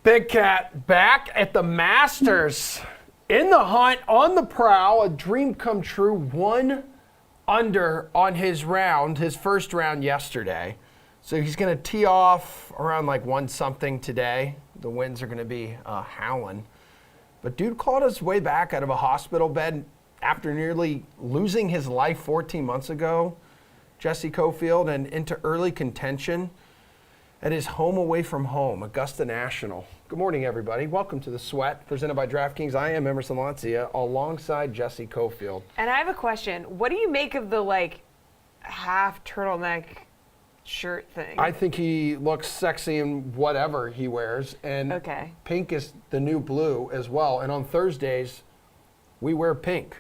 Big Cat back at the Masters. In the hunt, on the prowl, a dream come true. 1 under on his round, his first round yesterday. So he's going to tee off around like 1 something today. The winds are going to be howling. But dude clawed his way back out of a hospital bed after nearly losing his life 14 months ago. Jessie Coffield, and into early contention at his home away from home, Augusta National. Good morning, everybody. Welcome to The Sweat, presented by DraftKings. I am Emerson Lotzia, alongside Jessie Coffield. And I have a question. What do you make of the, half turtleneck shirt thing? I think he looks sexy in whatever he wears, and pink is the new blue as well. And on Thursdays, we wear pink.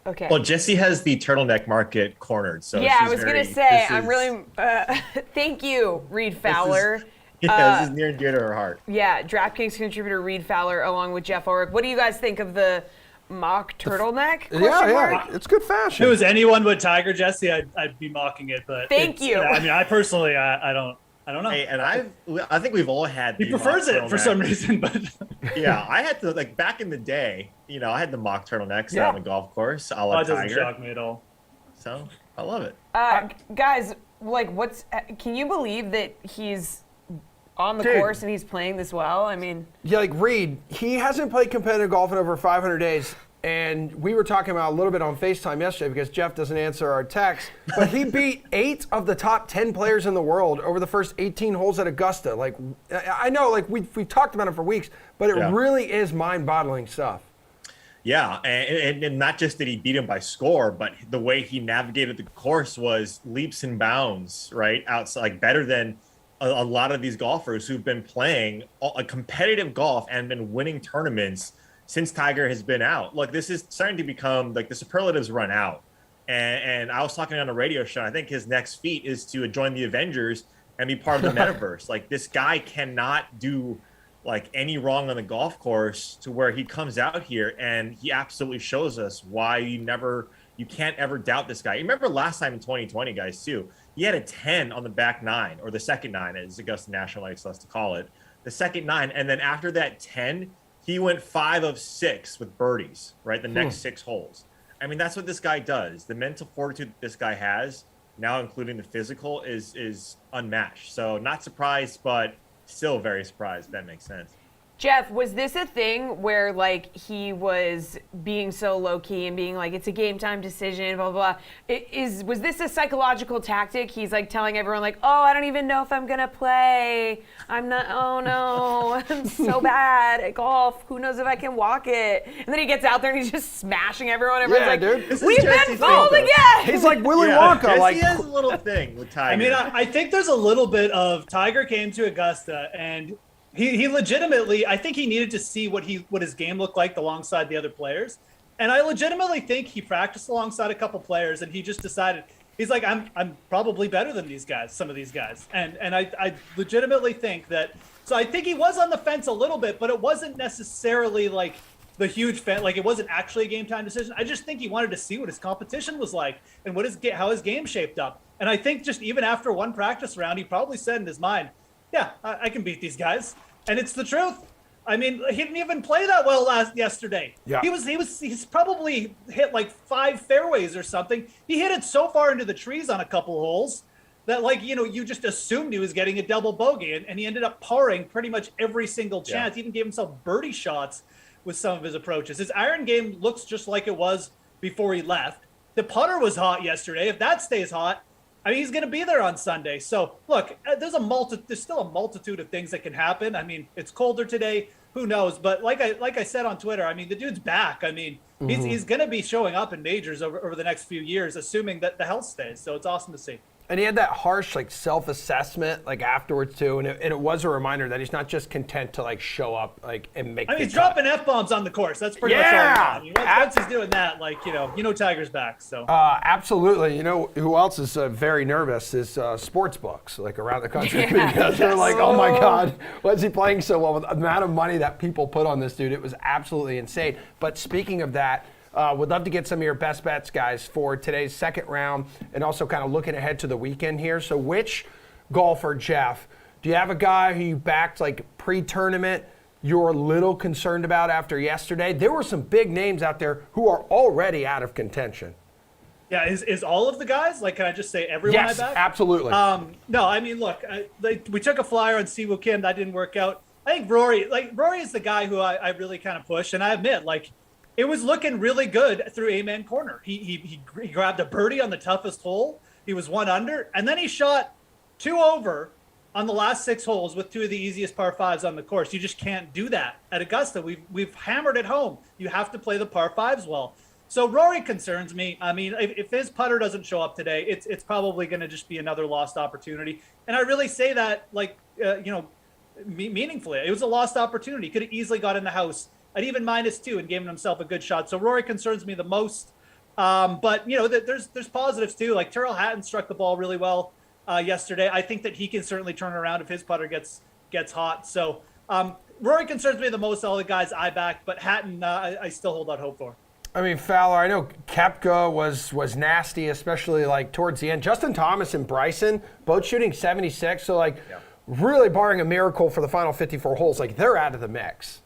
Okay. Well, Jessie has the turtleneck market cornered, so yeah, I was going to say, I'm really, thank you, Reed Fowler. This is near and dear to her heart. Yeah, DraftKings contributor Reed Fowler, along with Jeff Ulrich. What do you guys think of the mock turtleneck? Yeah, it's good fashion. If it was anyone but Tiger Jessie, I'd be mocking it. But thank you. I mean, I personally, I don't know. Hey, and I think we've all had. He prefers it for some reason, but yeah, I had to back in the day. I had the mock turtlenecks out on the golf course. A la it doesn't Tiger. shock me at all. So I love it. Guys, can you believe that he's on the course and he's playing this well? I mean, yeah, Reed, he hasn't played competitive golf in over 500 days. And we were talking about a little bit on FaceTime yesterday because Jeff doesn't answer our texts. But he beat 8 of the top 10 players in the world over the first 18 holes at Augusta. I know, we've talked about it for weeks, but it really is mind-boggling stuff. Yeah, and not just that he beat him by score, but the way he navigated the course was leaps and bounds, right? Outside, better than a lot of these golfers who've been playing a competitive golf and been winning tournaments since Tiger has been out. Look, this is starting to become the superlatives run out. And I was talking on a radio show. I think his next feat is to join the Avengers and be part of the metaverse. This guy cannot do any wrong on the golf course to where he comes out here and he absolutely shows us why you can't ever doubt this guy. You remember last time in 2020, guys, too, he had a 10 on the back 9, or the second 9, as Augusta National likes us to call it, the second 9. And then after that 10, he went 5 of 6 with birdies, right? The next 6 holes. I mean, that's what this guy does. The mental fortitude that this guy has, now including the physical, is unmatched. So not surprised, but still very surprised, if that makes sense. Jeff, was this a thing where he was being so low key and being it's a game time decision, blah, blah, blah? Was this a psychological tactic? He's telling everyone oh, I don't even know if I'm going to play. I'm not, oh no, I'm so bad at golf. Who knows if I can walk it? And then he gets out there and he's just smashing everyone. Everyone's dude. We've been fooled again. He's like Willy Wonka. He has a little thing with Tiger. I mean, I think there's a little bit of Tiger came to Augusta and He legitimately, I think he needed to see what his game looked like alongside the other players. And I legitimately think he practiced alongside a couple players and he just decided, he's like, I'm probably better than these guys, some of these guys. And I legitimately think that, so I think he was on the fence a little bit, but it wasn't necessarily the huge fan, it wasn't actually a game time decision. I just think he wanted to see what his competition was like and how his game shaped up. And I think just even after one practice round, he probably said in his mind, yeah, I can beat these guys. And it's the truth. I mean, he didn't even play that well yesterday. Yeah. He's probably hit 5 fairways or something. He hit it so far into the trees on a couple holes that you just assumed he was getting a double bogey, and he ended up parring pretty much every single chance. He even gave himself birdie shots with some of his approaches. His iron game looks just like it was before he left. The putter was hot yesterday. If that stays hot, I mean, he's going to be there on Sunday. So, look, there's still a multitude of things that can happen. I mean, it's colder today. Who knows? But like I said on Twitter, I mean, the dude's back. I mean, he's going to be showing up in majors over the next few years, assuming that the health stays. So it's awesome to see. And he had that harsh self-assessment afterwards too, and it was a reminder that he's not just content to show up and make. I mean, he's dropping F-bombs on the course. That's pretty much all he's doing. I mean, once he's doing that, Tiger's back. So absolutely. You know who else is very nervous is sports books around the country because they're oh my God, why is he playing so well? With the amount of money that people put on this dude, it was absolutely insane. But speaking of that. Would love to get some of your best bets, guys, for today's second round and also kind of looking ahead to the weekend here. So which golfer, Jeff, do you have a guy who you backed pre-tournament you're a little concerned about after yesterday? There were some big names out there who are already out of contention. Yeah, is all of the guys? Like, can I just say everyone Yes, I back? absolutely. No, I mean, look, we took a flyer on Siwoo Kim. That didn't work out. I think Rory is the guy who I really kind of push. And I admit, like, it was looking really good through Amen Corner. He grabbed a birdie on the toughest hole. He was 1 under. And then he shot 2 over on the last 6 holes with 2 of the easiest par 5s on the course. You just can't do that at Augusta. We've hammered it home. You have to play the par 5s well. So Rory concerns me. I mean, if his putter doesn't show up today, it's probably going to just be another lost opportunity. And I really say that, like, meaningfully. It was a lost opportunity. Could have easily got in the house at even -2 and given himself a good shot. So Rory concerns me the most. But there's positives too. Like Tyrrell Hatton struck the ball really well yesterday. I think that he can certainly turn around if his putter gets hot. So Rory concerns me the most. All the guys I back, but Hatton I still hold out hope for. I mean, Fowler, I know Koepka was nasty, especially like towards the end. Justin Thomas and Bryson both shooting 76, so really barring a miracle for the final 54 holes, like they're out of the mix.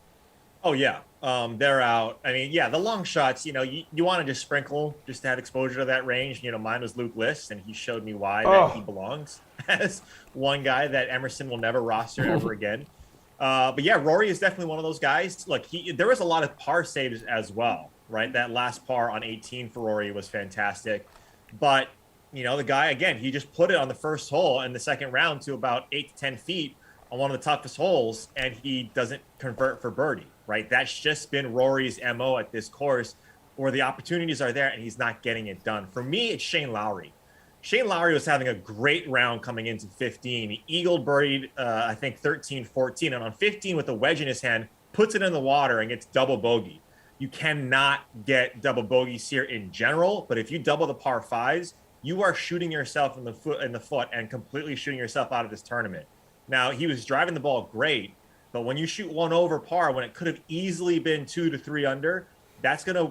Oh yeah, they're out. I mean, yeah, the long shots, you want to just sprinkle just to have exposure to that range. Mine was Luke List, and he showed me why that he belongs as one guy that Emerson will never roster ever again. But yeah, Rory is definitely one of those guys. Look, there was a lot of par saves as well. Right, that last par on 18 for Rory was fantastic, but the guy again, he just put it on the first hole in the second round to about 8 to 10 feet on one of the toughest holes, and he doesn't convert for birdie. Right, that's just been Rory's MO at this course, where the opportunities are there and he's not getting it done. For me, it's Shane Lowry. Shane Lowry was having a great round coming into 15. He eagled birdied, I think 13, 14, and on 15 with a wedge in his hand, puts it in the water and gets double bogey. You cannot get double bogeys here in general, but if you double the par 5s, you are shooting yourself in the foot and completely shooting yourself out of this tournament. Now, he was driving the ball great, but when you shoot 1 over par when it could have easily been 2 to 3 under, that's gonna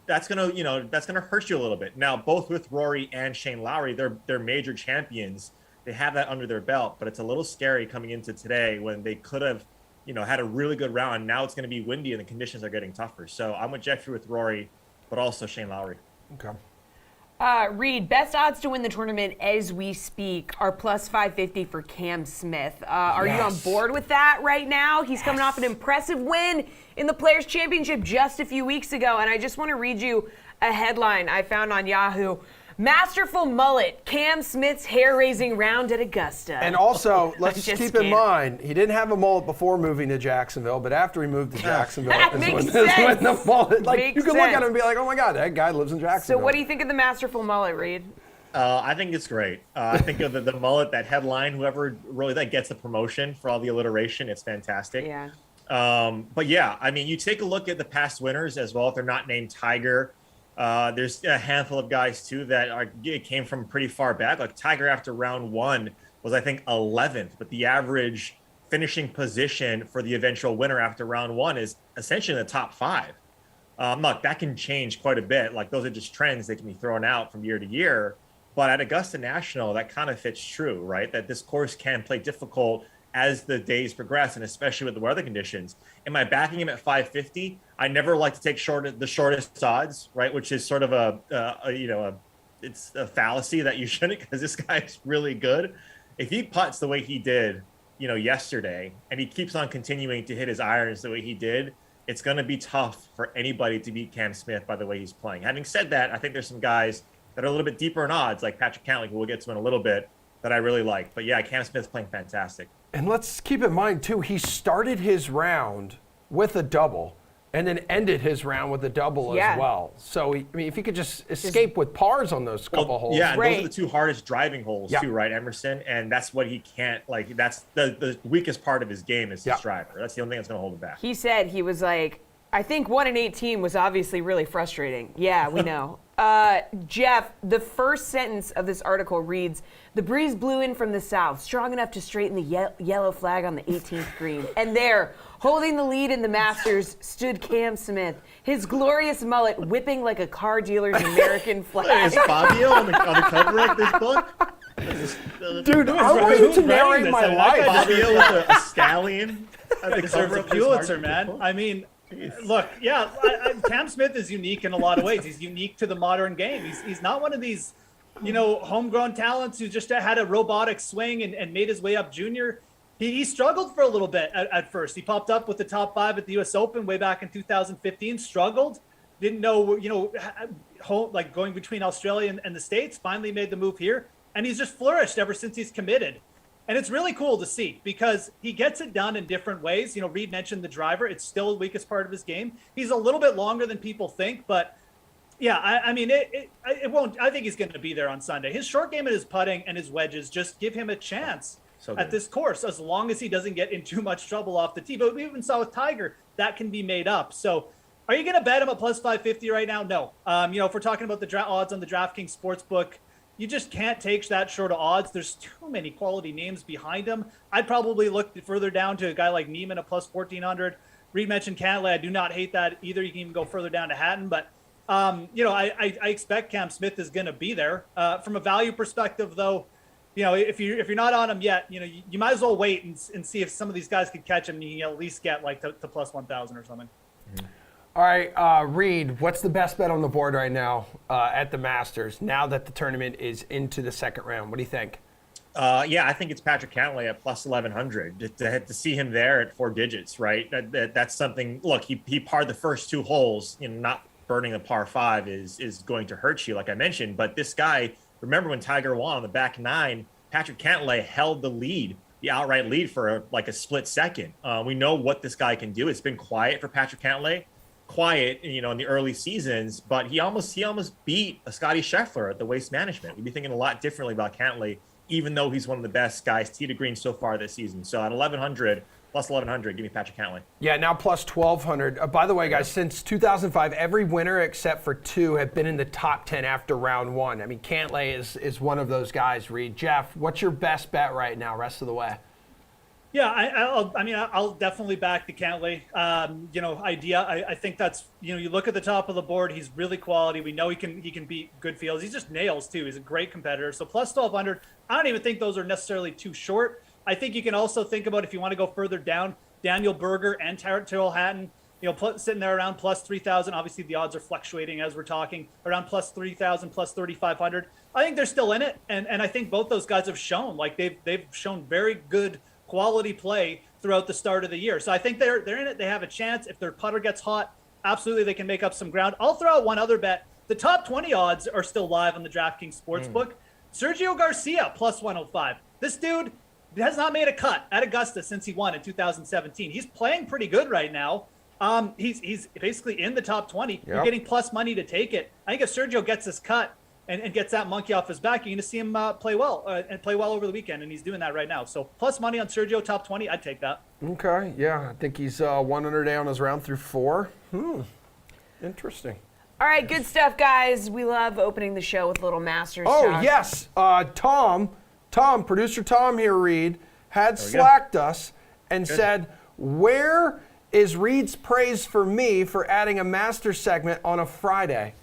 hurt you a little bit. Now, both with Rory and Shane Lowry, they're major champions. They have that under their belt, but it's a little scary coming into today when they could have had a really good round. Now it's going to be windy and the conditions are getting tougher. So I'm with Jeffrey with Rory, but also Shane Lowry. Okay. Reed, best odds to win the tournament as we speak are plus 550 for Cam Smith. Are you on board with that right now? He's coming off an impressive win in the Players' Championship just a few weeks ago. And I just want to read you a headline I found on Yahoo. Masterful mullet, Cam Smith's hair-raising round at Augusta. And also, let's Just keep in can't. mind, he didn't have a mullet before moving to Jacksonville, but after he moved to Jacksonville, That is makes when sense. the mullet, like Makes you can look at sense. him and be like, oh my God, that guy lives in So Jacksonville. what do you think of the masterful mullet, Reed? I think it's great. I think of the mullet, that headline, whoever really that gets the promotion for all the alliteration, it's fantastic. Yeah. But yeah, I mean, you take a look at the past winners as well. If they're not named Tiger, there's a handful of guys too that came from pretty far back. Like Tiger after round 1 was, I think, 11th, but the average finishing position for the eventual winner after round 1 is essentially in the top 5. Look, that can change quite a bit. Like those are just trends that can be thrown out from year to year. But at Augusta National, that kind of fits true, right? That this course can play difficult as the days progress, and especially with the weather conditions. Am I backing him at 550? I never like to take the shortest odds, right? Which is sort of it's a fallacy that you shouldn't, because this guy's really good. If he putts the way he did, yesterday, and he keeps on continuing to hit his irons the way he did, it's going to be tough for anybody to beat Cam Smith by the way he's playing. Having said that, I think there's some guys that are a little bit deeper in odds, like Patrick Cantley, who we'll get to in a little bit, that I really like. But yeah, Cam Smith's playing fantastic. And let's keep in mind, too, he started his round with a double and then ended his round with a double as well. So, if he could just escape with pars on those couple holes. Yeah, and Right. those are the 2 hardest driving holes, too, right, Emerson? And that's what he can't, that's the weakest part of his game is his driver. That's the only thing that's going to hold him back. He said he was like, I think 1 in 18 was obviously really frustrating. Yeah, we know. Jeff, the first sentence of this article reads, "The breeze blew in from the south, strong enough to straighten the yellow flag on the 18th green. And there, holding the lead in the Masters, stood Cam Smith, his glorious mullet whipping like a car dealer's American flag." Is Fabio on the cover of this book? Dude, I want you to narrate my life. Fabio with a stallion. the deserves cover a of this Pulitzer, article. man. I mean, look, yeah, Cam Smith is unique in a lot of ways. He's unique to the modern game. He's not one of these, homegrown talents who just had a robotic swing and made his way up junior. He struggled for a little bit at first. He popped up with the top 5 at the U.S. Open way back in 2015, struggled, didn't know, like going between Australia and the States, finally made the move here. And he's just flourished ever since he's committed. And it's really cool to see because he gets it done in different ways. Reed mentioned the driver. It's still the weakest part of his game. He's a little bit longer than people think, but yeah, I mean, it won't. I think he's going to be there on Sunday. His short game and his putting and his wedges just give him a chance at this course, as long as he doesn't get in too much trouble off the tee. But we even saw with Tiger, that can be made up. So are you going to bet him at plus 550 right now? No. If we're talking about the odds on the DraftKings Sportsbook, you just can't take that short of odds. There's too many quality names behind him. I'd probably look further down to a guy like Neiman at plus 1,400. Reed mentioned Cantlay. I do not hate that either. You can even go further down to Hatton. But, I expect Cam Smith is going to be there. From a value perspective, though, if you're not on him yet, you might as well wait and see if some of these guys could catch him and you can at least get like to plus 1,000 or something. Mm-hmm. All right, Reed, what's the best bet on the board right now at the Masters now that the tournament is into the second round? What do you think? Yeah, I think it's Patrick Cantlay at plus 1,100. To see him there at 4 digits, right? That's something. Look, he parred the first 2 holes. Not burning the par 5 is going to hurt you, like I mentioned. But this guy, remember when Tiger won on the back 9? Patrick Cantlay held the lead, the outright lead for a split second. We know what this guy can do. It's been quiet for Patrick Cantlay. Quiet, in the early seasons, but he almost beat a Scotty Scheffler at the Waste Management. We'd be thinking a lot differently about Cantlay, even though he's one of the best guys tee to green so far this season. So at 1,100, plus 1,100, give me Patrick Cantlay. Yeah, now plus 1,200. By the way, guys, since 2005, every winner except for 2 have been in the top 10 after round 1. I mean, Cantlay is one of those guys, Reed. Jeff, what's your best bet right now, rest of the way? Yeah, I'll definitely back the Cantlay, idea. I think that's, you look at the top of the board, he's really quality. We know he can beat good fields. He just nails too. He's a great competitor. So plus 1,200, I don't even think those are necessarily too short. I think you can also think about, if you want to go further down, Daniel Berger and Tyrrell Hatton, sitting there around plus 3,000. Obviously the odds are fluctuating as we're talking, around plus 3,000, plus 3,500. I think they're still in it. And I think both those guys have shown, like they've shown very good quality play throughout the start of the year. So I think they're in it. They have a chance. If their putter gets hot, absolutely they can make up some ground. I'll throw out one other bet. The top 20 odds are still live on the DraftKings Sportsbook. Sergio Garcia, plus 105. This dude has not made a cut at Augusta since he won in 2017. He's playing pretty good right now. He's basically in the top 20. Yep. You're getting plus money to take it. I think if Sergio gets his cut and gets that monkey off his back, you're going to see him play well and play well over the weekend, and he's doing that right now. So plus money on Sergio, top 20, I'd take that. Okay, yeah. I think he's 100 down his round through 4. Interesting. All right, good stuff, guys. We love opening the show with a little Masters talk. talk. Yes. Tom, producer Tom here, Reed, had slacked us and said, where is Reed's praise for me for adding a Masters segment on a Friday?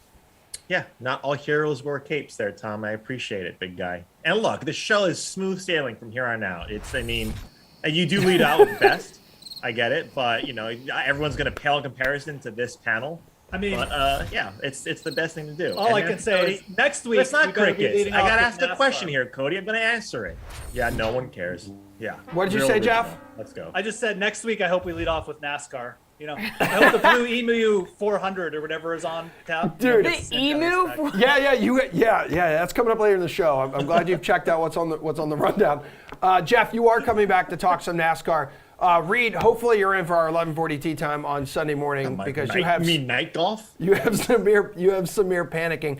Yeah, not all heroes wear capes there, Tom. I appreciate it, big guy. And look, the show is smooth sailing from here on out. And you do lead out with best. I get it, but everyone's going to pale in comparison to this panel. Yeah, it's the best thing to do. All I can say is next week. It's not cricket. I got to ask the question here, Cody. I'm going to answer it. Yeah, no one cares. Yeah. What did you say, Jeff? Let's go. I just said next week I hope we lead off with NASCAR. I hope the Blue Emu 400 or whatever is on tap. Dude, the Emu? Yeah, that's coming up later in the show. I'm glad you've checked out what's on the rundown. Jeff, you are coming back to talk some NASCAR. Reed, hopefully you're in for our 11:40 tee time on Sunday morning because you have night golf. You have Samir panicking.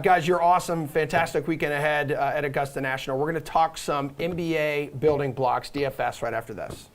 Guys, you're awesome. Fantastic weekend ahead at Augusta National. We're going to talk some NBA building blocks, DFS, right after this.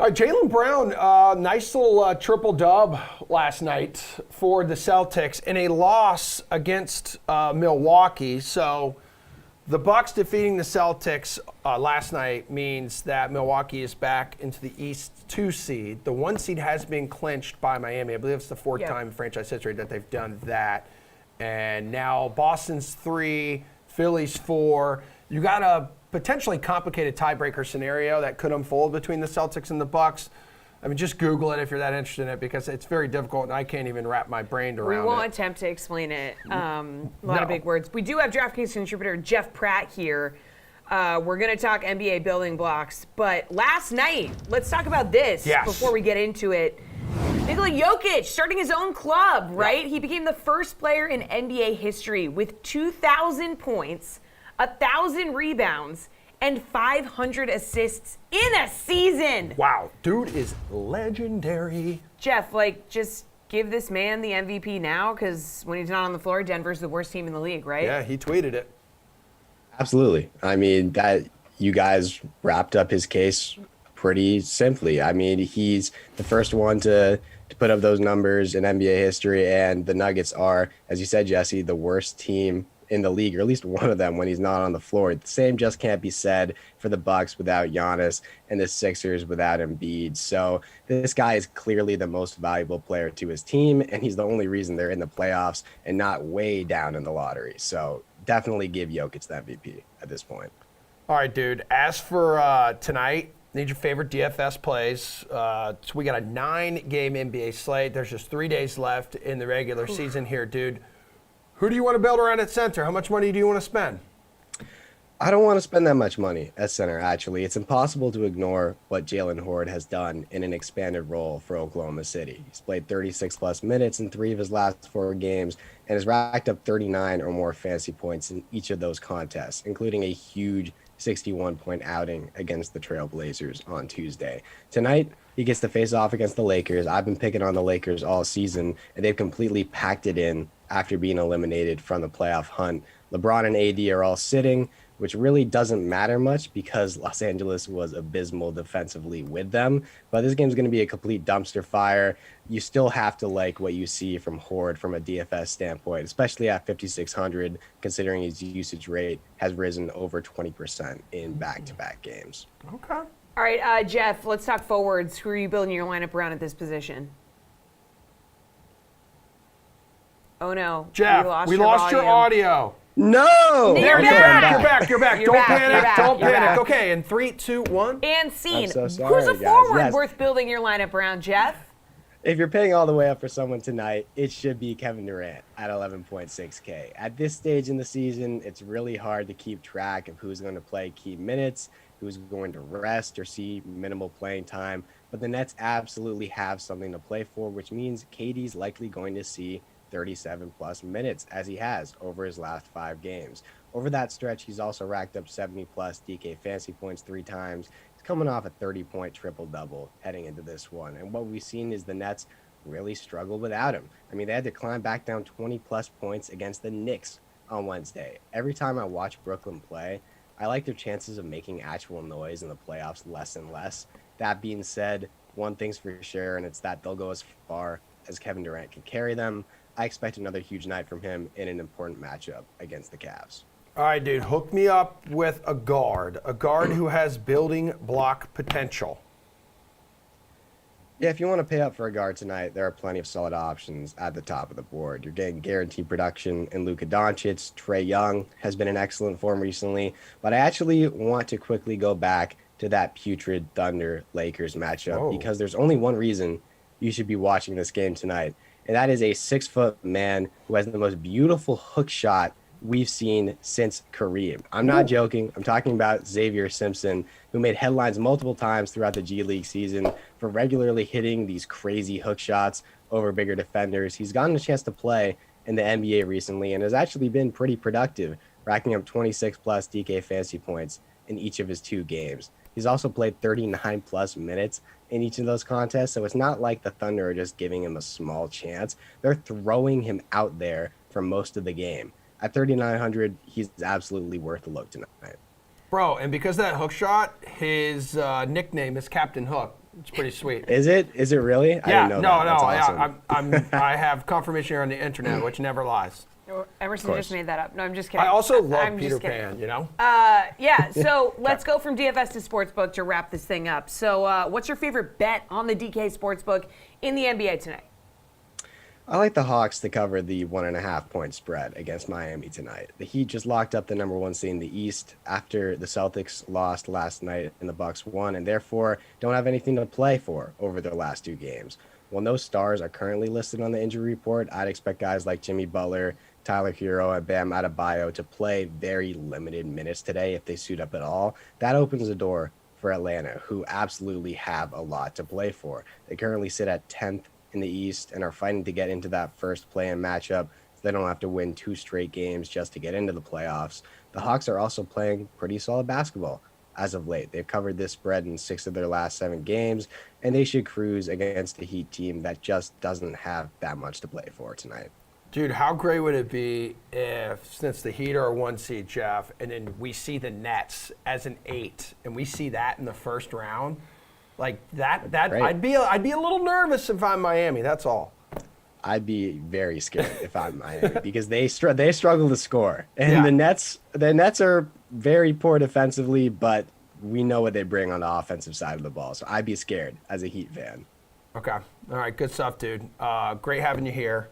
All right, Jaylen Brown, nice little triple dub last night for the Celtics in a loss against Milwaukee. So the Bucks defeating the Celtics last night means that Milwaukee is back into the East 2 seed. The 1 seed has been clinched by Miami. I believe it's the fourth time in franchise history that they've done that. And now Boston's 3, Philly's 4. You got a potentially complicated tiebreaker scenario that could unfold between the Celtics and the Bucks. I mean, just Google it if you're that interested in it, because it's very difficult and I can't even wrap my brain around it. We won't attempt to explain it. A lot of big words. We do have DraftKings contributor Jeff Pratt here. We're going to talk NBA building blocks, but last night, let's talk about this before we get into it. Nikola Jokic starting his own club, right? He became the first player in NBA history with 2,000 points, 1,000 rebounds, and 500 assists in a season. Wow, dude is legendary. Jeff, just give this man the MVP now, because when he's not on the floor, Denver's the worst team in the league, right? Yeah, he tweeted it. Absolutely. I mean, that you guys wrapped up his case pretty simply. I mean, he's the first one to put up those numbers in NBA history, and the Nuggets are, as you said, Jesse, the worst team in the league, or at least one of them when he's not on the floor. The same just can't be said for the Bucks without Giannis and the Sixers without Embiid. So this guy is clearly the most valuable player to his team, and he's the only reason they're in the playoffs and not way down in the lottery. So definitely give Jokic the MVP at this point. All right, dude. As for tonight, need your favorite DFS plays. So we got a 9-game NBA slate. There's just 3 days left in the regular season here, dude. Who do you want to build around at center? How much money do you want to spend? I don't want to spend that much money at center, actually. It's impossible to ignore what Jalen Horde has done in an expanded role for Oklahoma City. He's played 36-plus minutes in 3 of his last 4 games and has racked up 39 or more fantasy points in each of those contests, including a huge 61-point outing against the Trailblazers on Tuesday. Tonight, he gets to face off against the Lakers. I've been picking on the Lakers all season, and they've completely packed it in after being eliminated from the playoff hunt. LeBron and AD are all sitting, which really doesn't matter much because Los Angeles was abysmal defensively with them. But this game's going to be a complete dumpster fire. You still have to like what you see from Horde from a DFS standpoint, especially at 5,600, considering his usage rate has risen over 20% in back-to-back games. Okay. All right, Jeff, let's talk forwards. Who are you building your lineup around at this position? Oh, no. Jeff, we lost your audio. No! You're You're back. You're Don't back. panic. You're back. Don't You're panic. back. Okay, in 3, 2, 1. And scene. I'm so sorry, Who's a guys. forward Yes. worth building your lineup around, Jeff? If you're paying all the way up for someone tonight, it should be Kevin Durant at 11.6K. At this stage in the season, it's really hard to keep track of who's going to play key minutes, who's going to rest or see minimal playing time. But the Nets absolutely have something to play for, which means KD's likely going to see 37-plus minutes, as he has over his last 5 games. Over that stretch, he's also racked up 70-plus DK fantasy points 3 times. He's coming off a 30-point triple-double heading into this one. And what we've seen is the Nets really struggle without him. I mean, they had to climb back down 20-plus points against the Knicks on Wednesday. Every time I watch Brooklyn play, I like their chances of making actual noise in the playoffs less and less. That being said, one thing's for sure, and it's that they'll go as far as Kevin Durant can carry them. I expect another huge night from him in an important matchup against the Cavs. All right, dude, hook me up with a guard who has building block potential. Yeah, if you want to pay up for a guard tonight, there are plenty of solid options at the top of the board. You're getting guaranteed production in Luka Doncic. Trae Young has been in excellent form recently, but I actually want to quickly go back to that putrid Thunder-Lakers matchup because there's only one reason you should be watching this game tonight, and that is a 6-foot man who has the most beautiful hook shot we've seen since Kareem. I'm not joking. I'm talking about Xavier Simpson, who made headlines multiple times throughout the G League season for regularly hitting these crazy hook shots over bigger defenders. He's gotten a chance to play in the NBA recently and has actually been pretty productive, racking up 26-plus DK fantasy points in each of his 2 games. He's also played 39-plus minutes in each of those contests, so it's not like the Thunder are just giving him a small chance. They're throwing him out there for most of the game. At 3,900, he's absolutely worth a look tonight. Bro, and because of that hook shot, his nickname is Captain Hook. It's pretty sweet. Is it? Is it really? I Yeah, didn't know no, that. That's yeah, awesome. I have confirmation here on the internet, which never lies. Emerson just made that up. No, I'm just kidding. I also love I'm Peter just kidding. Pan, you know? Yeah, so let's go from DFS to Sportsbook to wrap this thing up. So what's your favorite bet on the DK Sportsbook in the NBA tonight? I like the Hawks to cover the 1.5 point spread against Miami tonight. The Heat just locked up the number 1 seed in the East after the Celtics lost last night and the Bucks won, and therefore don't have anything to play for over their last 2 games. While no stars are currently listed on the injury report, I'd expect guys like Jimmy Butler, Tyler Hero, and Bam Adebayo to play very limited minutes today if they suit up at all. That opens the door for Atlanta, who absolutely have a lot to play for. They currently sit at 10th in the East and are fighting to get into that first play-in matchup so they don't have to win 2 straight games just to get into the playoffs. The Hawks are also playing pretty solid basketball as of late. They've covered this spread in 6 of their last 7 games, and they should cruise against a Heat team that just doesn't have that much to play for tonight. Dude, how great would it be if, since the Heat are a 1 seed, Jeff, and then we see the Nets as an 8, and we see that in the first round? Like that Right. I'd be a little nervous if I'm Miami. That's all. I'd be very scared if I'm Miami because they struggle to score, and Yeah. the Nets are very poor defensively, but we know what they bring on the offensive side of the ball. So I'd be scared as a Heat fan. Okay. All right. Good stuff, dude. Great having you here.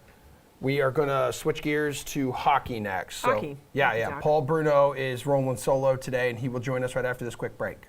We are going to switch gears to hockey next. So, Hockey. Yeah. Exactly. Paul Bruno is rolling solo today, and he will join us right after this quick break.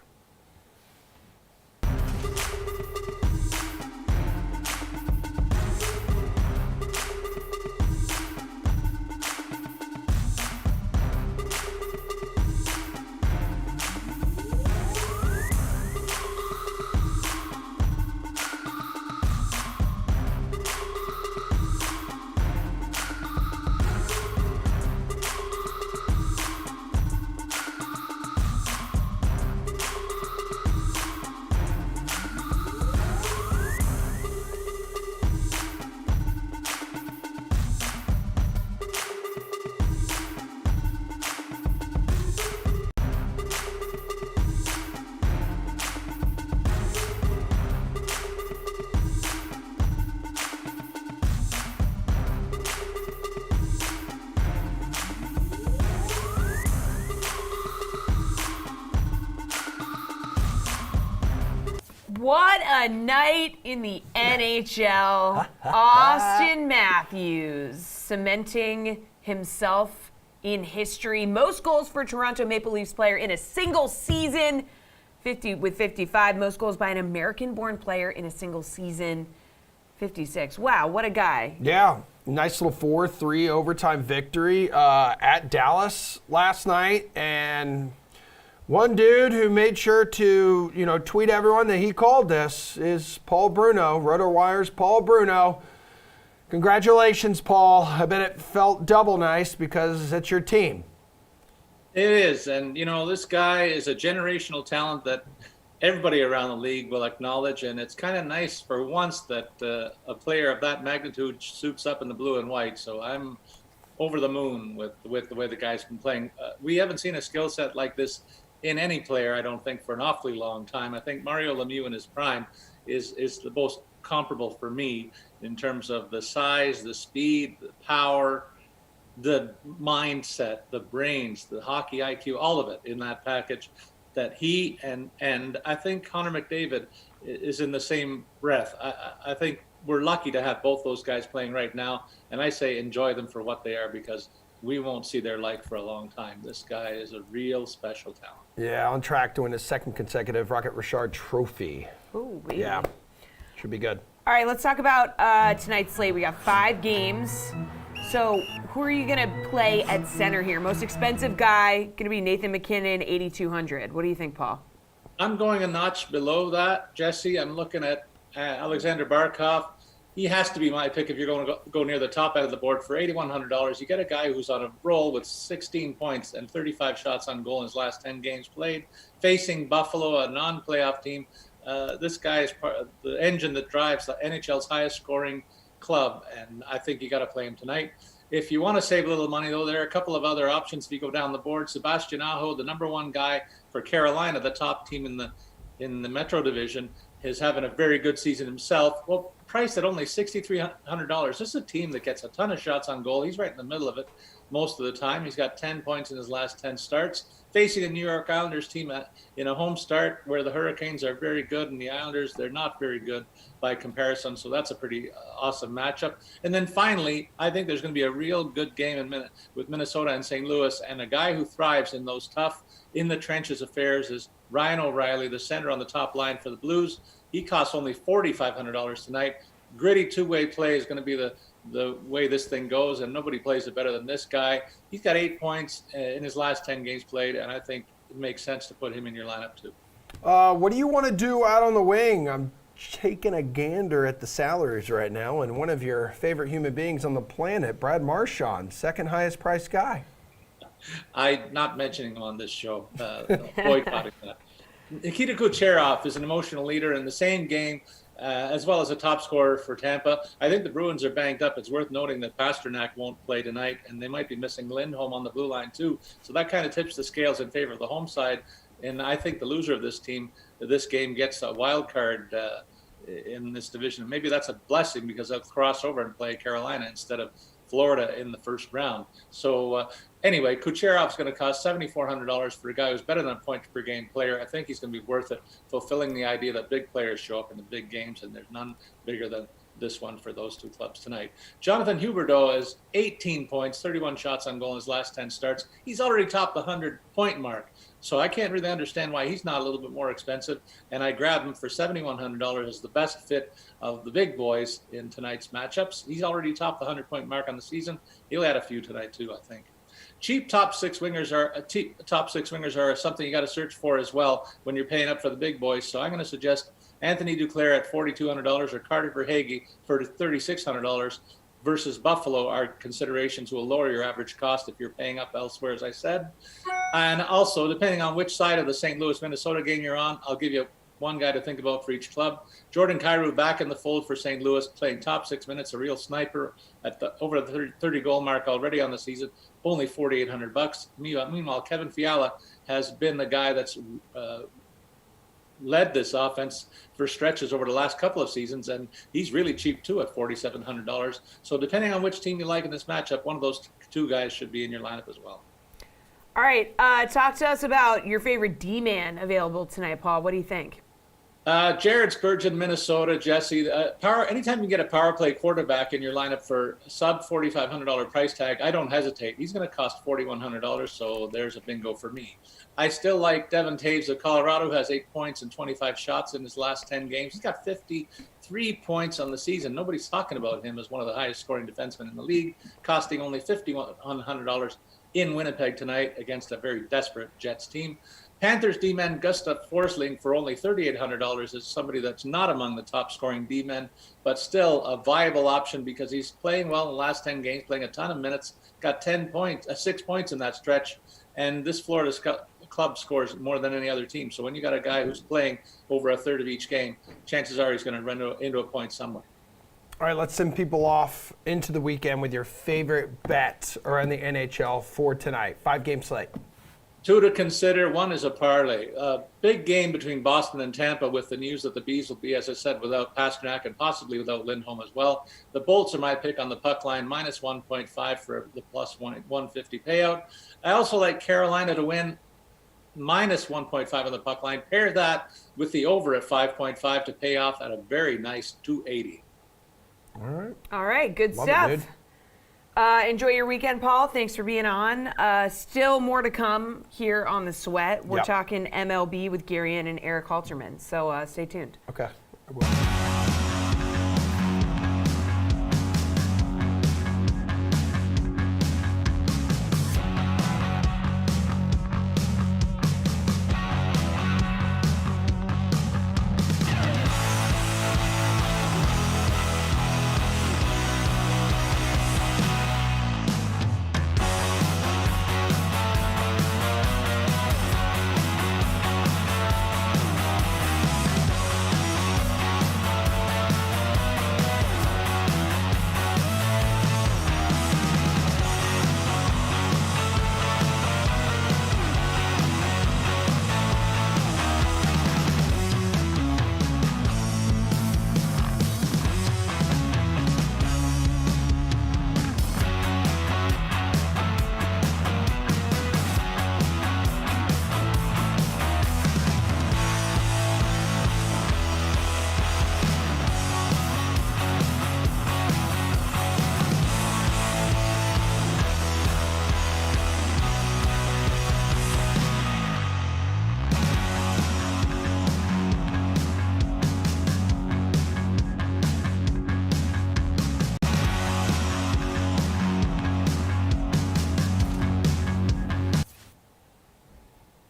What a night in the NHL. Austin Matthews cementing himself in history. Most goals for Toronto Maple Leafs player in a single season, 50 with 55. Most goals by an American-born player in a single season, 56. Wow, what a guy. Yeah. Nice little 4-3 overtime victory at Dallas last night. And one dude who made sure to, tweet everyone that he called this is Paul Bruno, RotoWire's Paul Bruno. Congratulations, Paul. I bet it felt double nice because it's your team. It is. And, this guy is a generational talent that everybody around the league will acknowledge. And it's kind of nice for once that a player of that magnitude suits up in the blue and white. So I'm over the moon with the way the guy's been playing. We haven't seen a skill set like this in any player, I don't think, for an awfully long time. I think Mario Lemieux in his prime is the most comparable for me in terms of the size, the speed, the power, the mindset, the brains, the hockey IQ, all of it in that package that he and I think Connor McDavid is in the same breath. I think we're lucky to have both those guys playing right now, and I say enjoy them for what they are because we won't see their like for a long time. This guy is a real special talent. Yeah, on track to win his second consecutive Rocket Richard Trophy. Ooh, Yeah, should be good. All right, let's talk about tonight's slate. We got 5 games. So who are you going to play at center here? Most expensive guy, going to be Nathan McKinnon, 8,200. What do you think, Paul? I'm going a notch below that, Jesse. I'm looking at Alexander Barkov. He has to be my pick if you're going to go near the top end of the board. For $8,100, you get a guy who's on a roll with 16 points and 35 shots on goal in his last 10 games played, facing Buffalo, a non-playoff team. This guy is part of the engine that drives the NHL's highest scoring club, and I think you got to play him tonight. If you want to save a little money, though, there are a couple of other options if you go down the board. Sebastian Ajo, the number 1 guy for Carolina, the top team in the Metro Division, is having a very good season himself. Well, priced at only $6,300. This is a team that gets a ton of shots on goal. He's right in the middle of it most of the time. He's got 10 points in his last 10 starts, facing a New York Islanders team in a home start where the Hurricanes are very good and the Islanders, they're not very good by comparison. So that's a pretty awesome matchup. And then finally, I think there's going to be a real good game with Minnesota and St. Louis. And a guy who thrives in those tough, in the trenches affairs is Ryan O'Reilly, the center on the top line for the Blues. He costs only $4,500 tonight. Gritty two-way play is going to be the way this thing goes, and nobody plays it better than this guy. He's got 8 points in his last 10 games played, and I think it makes sense to put him in your lineup too. What do you want to do out on the wing? I'm taking a gander at the salaries right now, and one of your favorite human beings on the planet, Brad Marshawn, second highest priced guy. I'm not mentioning him on this show, boycotting that. Nikita Kucherov is an emotional leader in the same game, as well as a top scorer for Tampa. I think the Bruins are banged up. It's worth noting that Pasternak won't play tonight, and they might be missing Lindholm on the blue line too. So that kind of tips the scales in favor of the home side. And I think the loser of this game gets a wild card in this division. Maybe that's a blessing because they'll cross over and play Carolina instead of Florida in the first round. So anyway, Kucherov's going to cost $7,400 for a guy who's better than a point per game player. I think he's going to be worth it, fulfilling the idea that big players show up in the big games, and there's none bigger than this one for those two clubs tonight. Jonathan Huberto has 18 points, 31 shots on goal in his last 10 starts. He's already topped the 100-point mark. So I can't really understand why he's not a little bit more expensive. And I grabbed him for $7,100 as the best fit of the big boys in tonight's matchups. He's already topped the 100-point mark on the season. He'll add a few tonight too, I think. Cheap top six wingers are something you got to search for as well when you're paying up for the big boys. So I'm going to suggest Anthony Duclair at $4,200 or Carter Verhaeghe for $3,600 versus Buffalo are considerations will lower your average cost if you're paying up elsewhere, as I said. And also, depending on which side of the St. Louis-Minnesota game you're on, I'll give you one guy to think about for each club. Jordan Kyrou back in the fold for St. Louis, playing top 6 minutes, a real sniper at over the 30-goal mark already on the season, only $4,800. Meanwhile, Kevin Fiala has been the guy that's led this offense for stretches over the last couple of seasons, and he's really cheap too at $4,700. So depending on which team you like in this matchup, one of those two guys should be in your lineup as well. All right, talk to us about your favorite D-man available tonight, Paul. What do you think? Jared Spurgeon, Minnesota, Jesse. Anytime you get a power play quarterback in your lineup for sub $4,500 price tag, I don't hesitate. He's going to cost $4,100, so there's a bingo for me. I still like Devin Taves of Colorado, who has 8 points and 25 shots in his last 10 games. He's got 53 points on the season. Nobody's talking about him as one of the highest scoring defensemen in the league, costing only $5,100 in Winnipeg tonight against a very desperate Jets team. Panthers D-man Gustav Forsling for only $3,800 is somebody that's not among the top scoring D-men, but still a viable option because he's playing well in the last 10 games, playing a ton of minutes, got 6 points in that stretch, and this Florida club scores more than any other team. So when you got a guy who's playing over a third of each game, chances are he's going to run into a point somewhere. All right, let's send people off into the weekend with your favorite bet around the NHL for tonight. 5-game slate. 2 to consider. 1 is a parlay. A big game between Boston and Tampa with the news that the Bees will be, as I said, without Pasternak and possibly without Lindholm as well. The Bolts are my pick on the puck line, minus 1.5 for the plus 150 payout. I also like Carolina to win, minus 1.5 on the puck line. Pair that with the over at 5.5 to pay off at a very nice 280. All right, good Love stuff. it, dude. Enjoy your weekend, Paul. Thanks for being on. Still more to come here on The Sweat. We're talking MLB with Gary and Eric Halterman, so stay tuned. Okay. I will.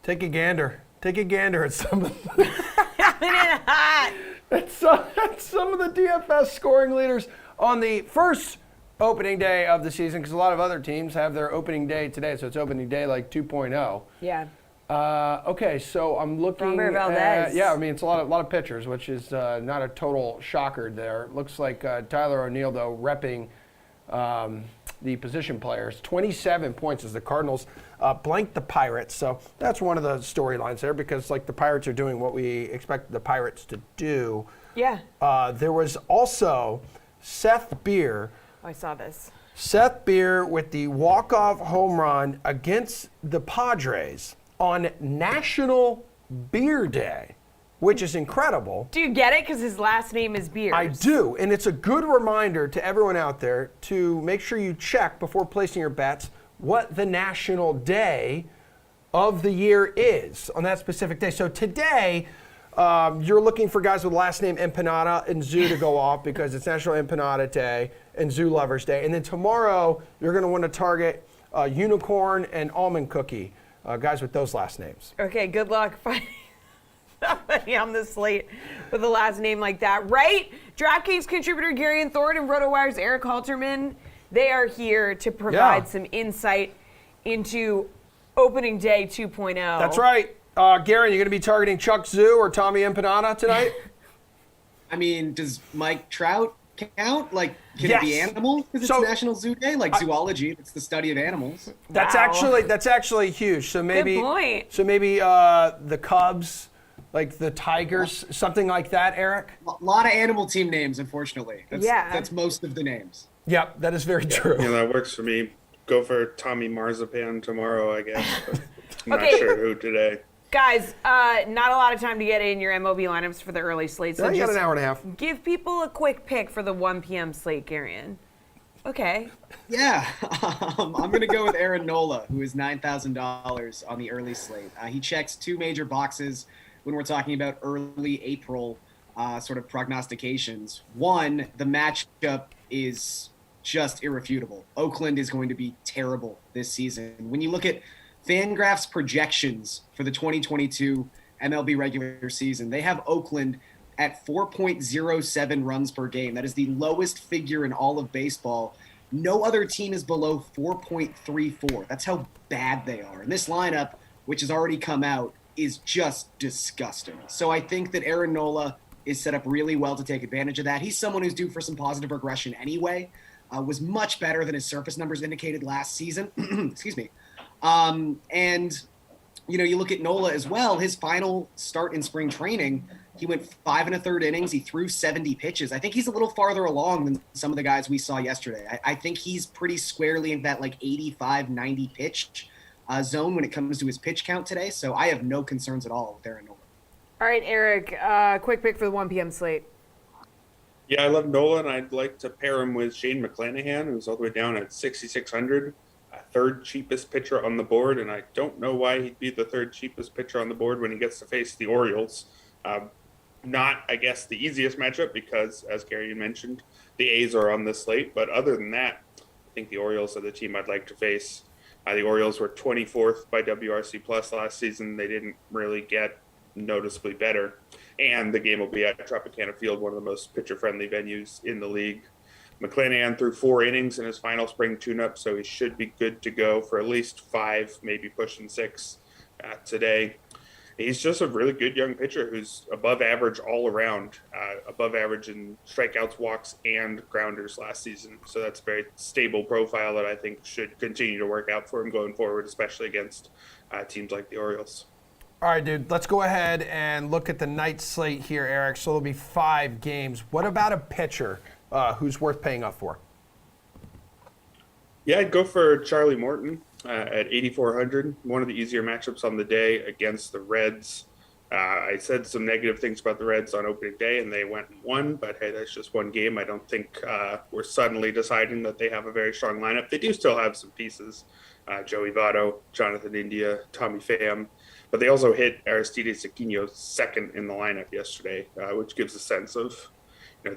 Take a gander. Take a gander at some of Coming in hot. at some of the DFS scoring leaders on the first opening day of the season, because a lot of other teams have their opening day today, so it's opening day like 2.0. Yeah. Okay, so I'm looking Framber Valdez. at, yeah, I mean, it's a lot of pitchers, which is not a total shocker there. Looks like Tyler O'Neill, though, repping the position players. 27 points as the Cardinals blanked the Pirates. So that's one of the storylines there, because like the Pirates are doing what we expected the Pirates to do. Yeah. There was also Seth Beer. Oh, I saw this. Seth Beer with the walk-off home run against the Padres on National Beer Day, which is incredible. Do you get it? Because his last name is Beers. I do, and it's a good reminder to everyone out there to make sure you check before placing your bets what the national day of the year is on that specific day. So today, you're looking for guys with last name Empanada and Zoo to go off because it's National Empanada Day and Zoo Lovers Day. And then tomorrow, you're going to want to target Unicorn and Almond Cookie, guys with those last names. Okay, good luck finding somebody on the slate with a last name like that, right? DraftKings contributor Gary and Thorne and RotoWire's Eric Halterman, they are here to provide some insight into opening day 2.0. That's right. Gary, you're going to be targeting Chuck Zoo or Tommy Empanada tonight? I mean, does Mike Trout count? Like, can Yes. it be animal because it's National Zoo Day? Like zoology, it's the study of animals. That's Wow. actually huge. So maybe point. So maybe the Cubs, like the Tigers, something like that, Eric? A lot of animal team names, unfortunately. Yeah. That's most of the names. Yep, that is very true. Yeah, that works for me. Go for Tommy Marzipan tomorrow, I guess. But I'm Okay. not sure who today. Guys, not a lot of time to get in your MLB lineups for the early slate. So Now you got just an hour and a half. give people a quick pick for the 1 p.m. slate, Garion. Okay. Yeah, I'm going to go with Aaron Nola, who is $9,000 on the early slate. He checks two major boxes when we're talking about early April sort of prognostications. One, the matchup is just irrefutable. Oakland is going to be terrible this season. When you look at FanGraphs projections for the 2022 MLB regular season, they have Oakland at 4.07 runs per game. That is the lowest figure in all of baseball. No other team is below 4.34. That's how bad they are. And this lineup, which has already come out, is just disgusting. So I think that Aaron Nola is set up really well to take advantage of that. He's someone who's due for some positive regression anyway. Was much better than his surface numbers indicated last season. Excuse me. And, you know, you look at Nola as well, his final start in spring training, he went 5 1/3 innings. He threw 70 pitches. I think he's a little farther along than some of the guys we saw yesterday. I think he's pretty squarely in that like 85, 90 pitch zone when it comes to his pitch count today. So I have no concerns at all with Aaron Nola. All right, Eric, quick pick for the 1 p.m. slate. Yeah, I love Nola, and I'd like to pair him with Shane McClanahan, who's all the way down at 6,600, third cheapest pitcher on the board, and I don't know why he'd be the third cheapest pitcher on the board when he gets to face the Orioles. Not, I guess, the easiest matchup because, as Gary mentioned, the A's are on the slate, but other than that, I think the Orioles are the team I'd like to face. The Orioles were 24th by WRC Plus last season. They didn't really get noticeably better. And the game will be at Tropicana Field, one of the most pitcher-friendly venues in the league. McClanahan threw 4 innings in his final spring tune-up, so he should be good to go for at least 5, maybe pushing 6 today. He's just a really good young pitcher who's above average all around, above average in strikeouts, walks, and grounders last season. So that's a very stable profile that I think should continue to work out for him going forward, especially against teams like the Orioles. All right, dude, let's go ahead and look at the night slate here, Eric. So there'll be 5 games. What about a pitcher who's worth paying up for? Yeah, I'd go for Charlie Morton at 8,400. One of the easier matchups on the day against the Reds. I said some negative things about the Reds on opening day, and they went and won. But hey, that's just one game. I don't think we're suddenly deciding that they have a very strong lineup. They do still have some pieces: Joey Votto, Jonathan India, Tommy Pham. But they also hit Aristides Aquino second in the lineup yesterday, which gives a sense of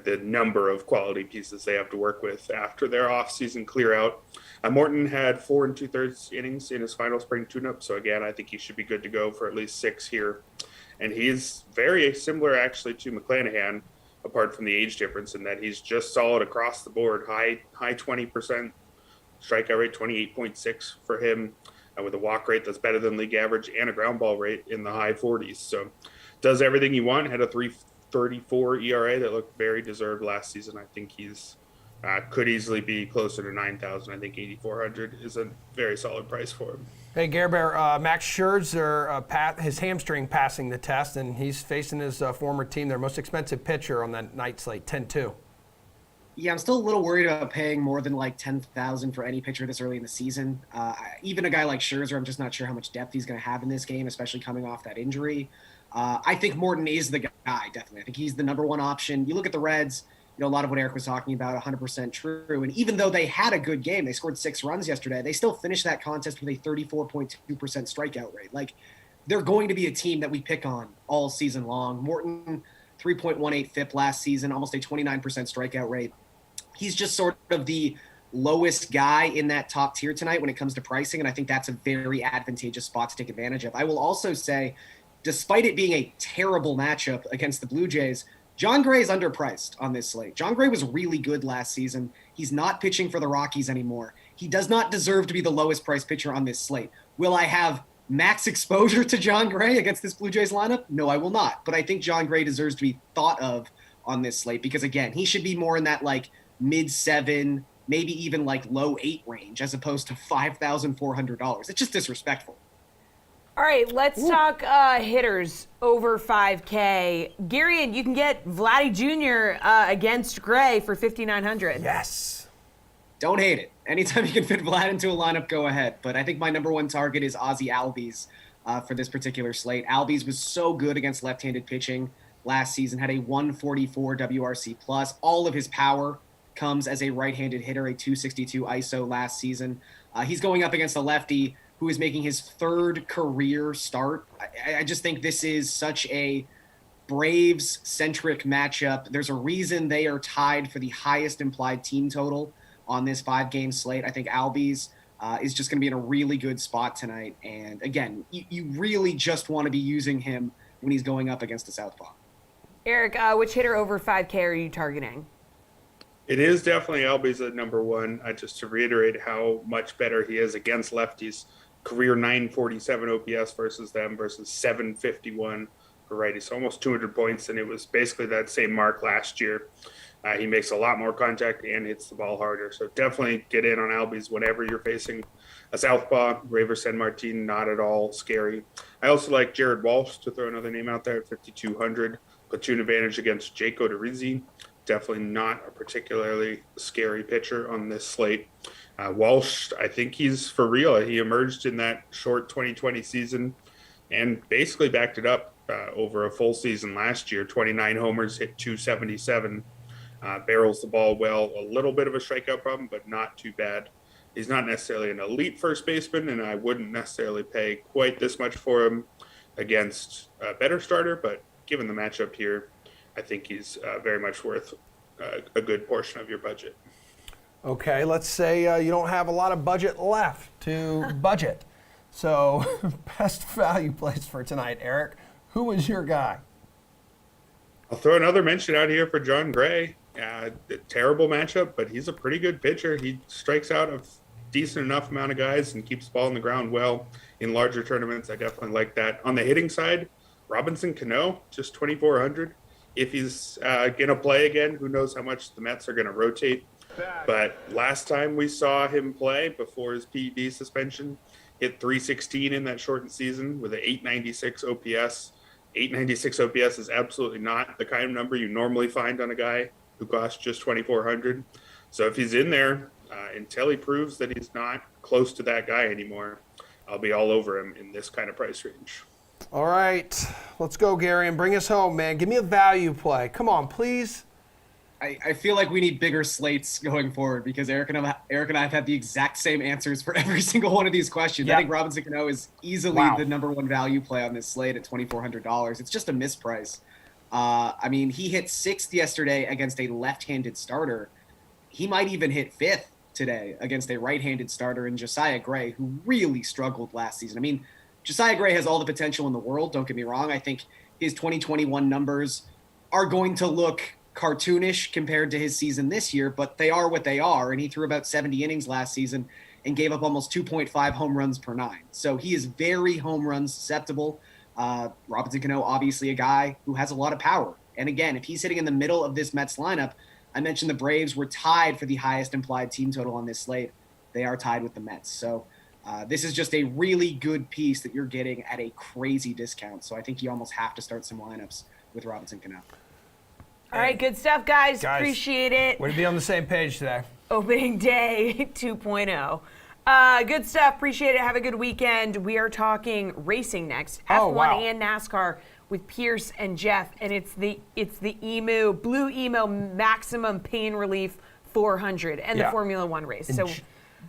the number of quality pieces they have to work with after their off-season clear out. Morton had 4 2/3 innings in his final spring tune-up, so again, I think he should be good to go for at least 6 here. And he's very similar actually to McClanahan, apart from the age difference, in that he's just solid across the board. High 20% strikeout rate, 28.6 for him, with a walk rate that's better than league average, and a ground ball rate in the high 40s. So does everything you want. Had a 3.34 ERA that looked very deserved last season. I think he's could easily be closer to 9,000. I think 8,400 is a very solid price for him. Hey, Gare Bear, Max Scherzer, his hamstring passing the test, and he's facing his former team, their most expensive pitcher on that night slate, 10-2. Yeah, I'm still a little worried about paying more than like 10,000 for any pitcher this early in the season. Even a guy like Scherzer, I'm just not sure how much depth he's going to have in this game, especially coming off that injury. I think Morton is the guy, definitely. I think he's the number one option. You look at the Reds, a lot of what Eric was talking about, 100% true. And even though they had a good game, they scored 6 runs yesterday, they still finished that contest with a 34.2% strikeout rate. Like, they're going to be a team that we pick on all season long. Morton, 3.18 FIP last season, almost a 29% strikeout rate. He's just sort of the lowest guy in that top tier tonight when it comes to pricing, and I think that's a very advantageous spot to take advantage of. I will also say, despite it being a terrible matchup against the Blue Jays, John Gray is underpriced on this slate. John Gray was really good last season. He's not pitching for the Rockies anymore. He does not deserve to be the lowest priced pitcher on this slate. Will I have max exposure to John Gray against this Blue Jays lineup? No, I will not. But I think John Gray deserves to be thought of on this slate because, again, he should be more in that like mid-7, maybe even like low 8 range as opposed to $5,400. It's just disrespectful. All right, let's talk hitters over 5K. Garion, you can get Vladdy Jr. Against Gray for 5,900. Yes. Don't hate it. Anytime you can fit Vlad into a lineup, go ahead. But I think my number one target is Ozzy Alvey for this particular slate. Alvey was so good against left-handed pitching last season, had a 144 WRC plus. All of his power comes as a right-handed hitter, a 262 ISO last season. He's going up against a lefty who is making his 3rd career start. I just think this is such a Braves-centric matchup. There's a reason they are tied for the highest implied team total on this 5-game slate. I think Albies is just going to be in a really good spot tonight. And again, you really just want to be using him when he's going up against a southpaw. Eric, which hitter over 5K are you targeting? It is definitely Albies at number one. Just to reiterate how much better he is against lefties. Career 947 OPS versus them versus 751 for righties. So almost 200 points, and it was basically that same mark last year. He makes a lot more contact and hits the ball harder. So definitely get in on Albies whenever you're facing a southpaw. Raver San Martin, not at all scary. I also like Jared Walsh, to throw another name out there at 5,200. Platoon advantage against Jake Odorizzi. Definitely not a particularly scary pitcher on this slate. Walsh, I think he's for real. He emerged in that short 2020 season and basically backed it up over a full season last year. 29 homers, hit 277, barrels the ball well. A little bit of a strikeout problem, but not too bad. He's not necessarily an elite first baseman, and I wouldn't necessarily pay quite this much for him against a better starter, but given the matchup here, I think he's very much worth a good portion of your budget. Okay, let's say you don't have a lot of budget left to budget. So, best value place for tonight, Eric. Who is your guy? I'll throw another mention out here for John Gray. Terrible matchup, but he's a pretty good pitcher. He strikes out a decent enough amount of guys and keeps the ball on the ground well in larger tournaments. I definitely like that. On the hitting side, Robinson Cano, just 2,400. If he's going to play again, who knows how much the Mets are going to rotate. But last time we saw him play before his PED suspension, hit 316 in that shortened season with an 896 OPS. 896 OPS is absolutely not the kind of number you normally find on a guy who costs just 2,400. So if he's in there until he proves that he's not close to that guy anymore, I'll be all over him in this kind of price range. All right, let's go, Gary, and bring us home, man. Give me a value play. Come on, please. I feel like we need bigger slates going forward because Eric and I have had the exact same answers for every single one of these questions. Yep. I think Robinson Cano is easily the number one value play on this slate at $2,400. It's just a misprice I mean, he hit 6th yesterday against a left-handed starter. He might even hit 5th today against a right-handed starter in Josiah Gray, who really struggled last season. I mean, Josiah Gray has all the potential in the world, don't get me wrong. I think his 2021 numbers are going to look cartoonish compared to his season this year, but they are what they are, and he threw about 70 innings last season and gave up almost 2.5 home runs per 9. So he is very home run susceptible. Robinson Cano, obviously a guy who has a lot of power. And again, if he's hitting in the middle of this Mets lineup, I mentioned the Braves were tied for the highest implied team total on this slate. They are tied with the Mets. So this is just a really good piece that you're getting at a crazy discount. So I think you almost have to start some lineups with Robinson Cano. All right, good stuff, guys. Appreciate it. Way to be on the same page today. Opening day 2.0. Good stuff. Appreciate it. Have a good weekend. We are talking racing next. F1 and NASCAR with Pierce and Jeff, and it's the Blue Emu Maximum Pain Relief 400 and the Formula One race. And So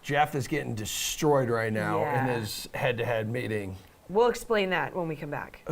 Jeff is getting destroyed right now in his head-to-head meeting. we'll explain that when we come back.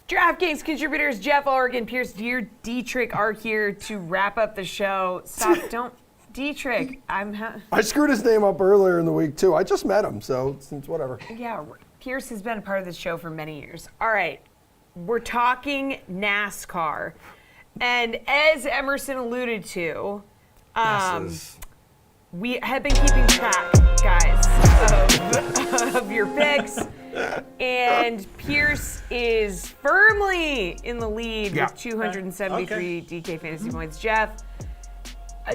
DraftKings contributors Jeff Ulrich and Pierce Dietrich are here to wrap up the show. Stop, don't, Dietrich. I screwed his name up earlier in the week, too. I just met him, so it's whatever. Yeah, Pierce has been a part of this show for many years. All right, we're talking NASCAR. And as Emerson alluded to, we have been keeping track, guys, of your picks. And Pierce is firmly in the lead with 273 DK fantasy points. Jeff,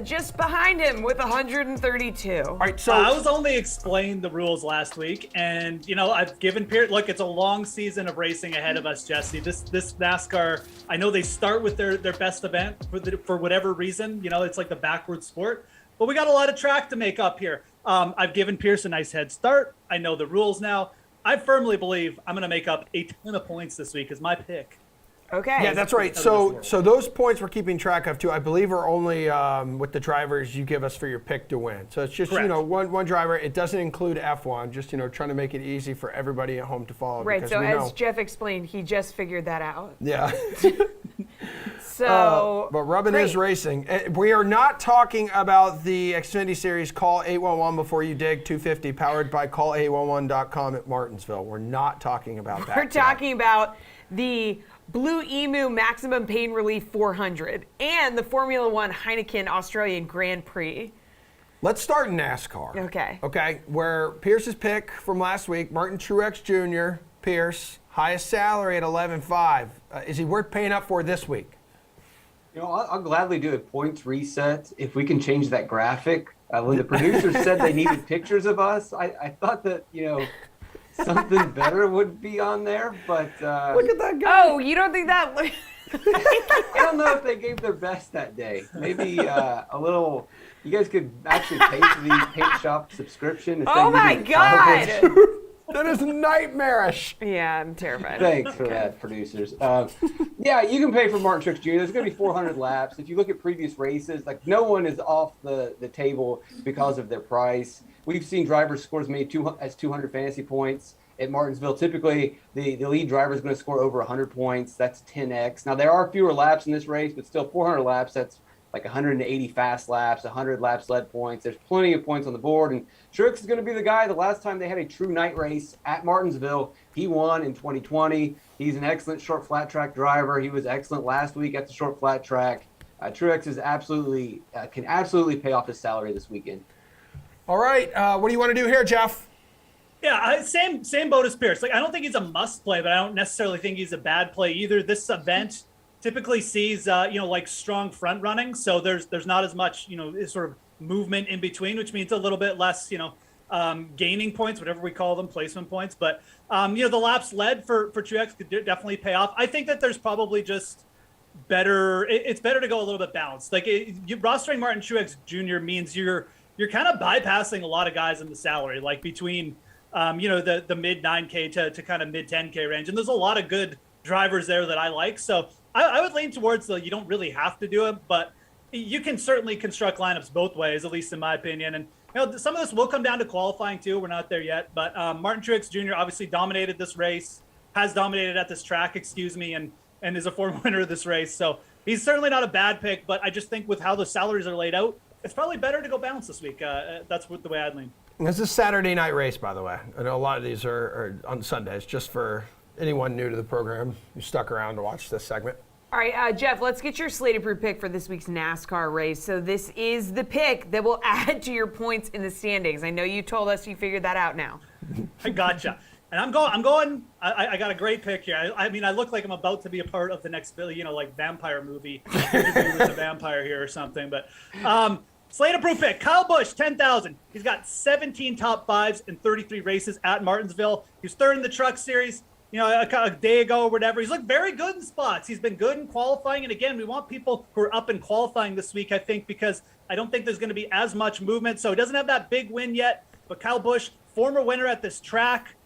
just behind him with 132. All right, so I was only explained the rules last week, and I've given Pierce. Look, it's a long season of racing ahead of us, Jesse. This NASCAR, I know they start with their best event for whatever reason. It's like the backward sport, but we got a lot of track to make up here. I've given Pierce a nice head start. I know the rules now. I firmly believe I'm going to make up a ton of points this week as my pick. Okay. Yeah, that's right. So those points we're keeping track of too, I believe, are only with the drivers you give us for your pick to win. So it's just one driver. It doesn't include F1. Just trying to make it easy for everybody at home to follow. Right. So as Jeff explained, he just figured that out. Yeah. So, but Rubbin is racing. We are not talking about the Xfinity Series Call 811 Before You Dig 250 powered by call811.com at Martinsville. We're not talking about that. We're talking about the Blue Emu Maximum Pain Relief 400 and the Formula One Heineken Australian Grand Prix. Let's start in NASCAR. Okay. Where Pierce's pick from last week, Martin Truex Jr., Pierce, highest salary at 11.5. Is he worth paying up for this week? I'll gladly do a points reset if we can change that graphic. When the producers said they needed pictures of us, I thought that, something better would be on there, but... Look at that guy. Oh, you don't think that... I don't know if they gave their best that day. Maybe a little... You guys could actually pay for the paint shop subscription. Oh my God! That is nightmarish. Yeah, I'm terrified. Thanks for that, producers. Yeah, you can pay for Martin Truex Jr. There's going to be 400 laps. If you look at previous races, no one is off the table because of their price. We've seen drivers score as many as 200 fantasy points at Martinsville. Typically, the lead driver is going to score over 100 points. That's 10x. Now, there are fewer laps in this race, but still 400 laps. That's like 180 fast laps, 100 laps led points. There's plenty of points on the board. And Truex is going to be the guy. The last time they had a true night race at Martinsville, he won in 2020. He's an excellent short flat track driver. He was excellent last week at the short flat track. Truex is absolutely can absolutely pay off his salary this weekend. All right, what do you want to do here, Jeff? Yeah, same boat as Pierce. Like, I don't think he's a must play, but I don't necessarily think he's a bad play either. This event typically sees like strong front running, so there's not as much sort of movement in between, which means a little bit less gaining points, whatever we call them, placement points. But the laps led for Truex could definitely pay off. I think that there's probably just it's better to go a little bit balanced. Like rostering Martin Truex Jr. means you're kind of bypassing a lot of guys in the salary, like between the mid 9K to kind of mid 10K range. And there's a lot of good drivers there that I like. So I would lean towards you don't really have to do it, but you can certainly construct lineups both ways, at least in my opinion. And some of this will come down to qualifying too. We're not there yet, but Martin Truex Jr. obviously dominated this race, has dominated at this track, and is a former winner of this race. So he's certainly not a bad pick, but I just think with how the salaries are laid out, it's probably better to go balance this week. That's the way I'd lean. This is a Saturday night race, by the way. I know a lot of these are on Sundays, just for anyone new to the program who stuck around to watch this segment. All right, Jeff, let's get your slate approved pick for this week's NASCAR race. So this is the pick that will add to your points in the standings. I know you told us you figured that out now. I gotcha. And I'm going. I got a great pick here. I mean, I look like I'm about to be a part of the next, like vampire movie, with a vampire here or something. But slate approved pick: Kyle Busch, 10,000. He's got 17 top fives in 33 races at Martinsville. He was third in the Truck Series, a day ago or whatever. He's looked very good in spots. He's been good in qualifying. And again, we want people who are up in qualifying this week, I think, because I don't think there's going to be as much movement. So he doesn't have that big win yet. But Kyle Busch, former winner at this track.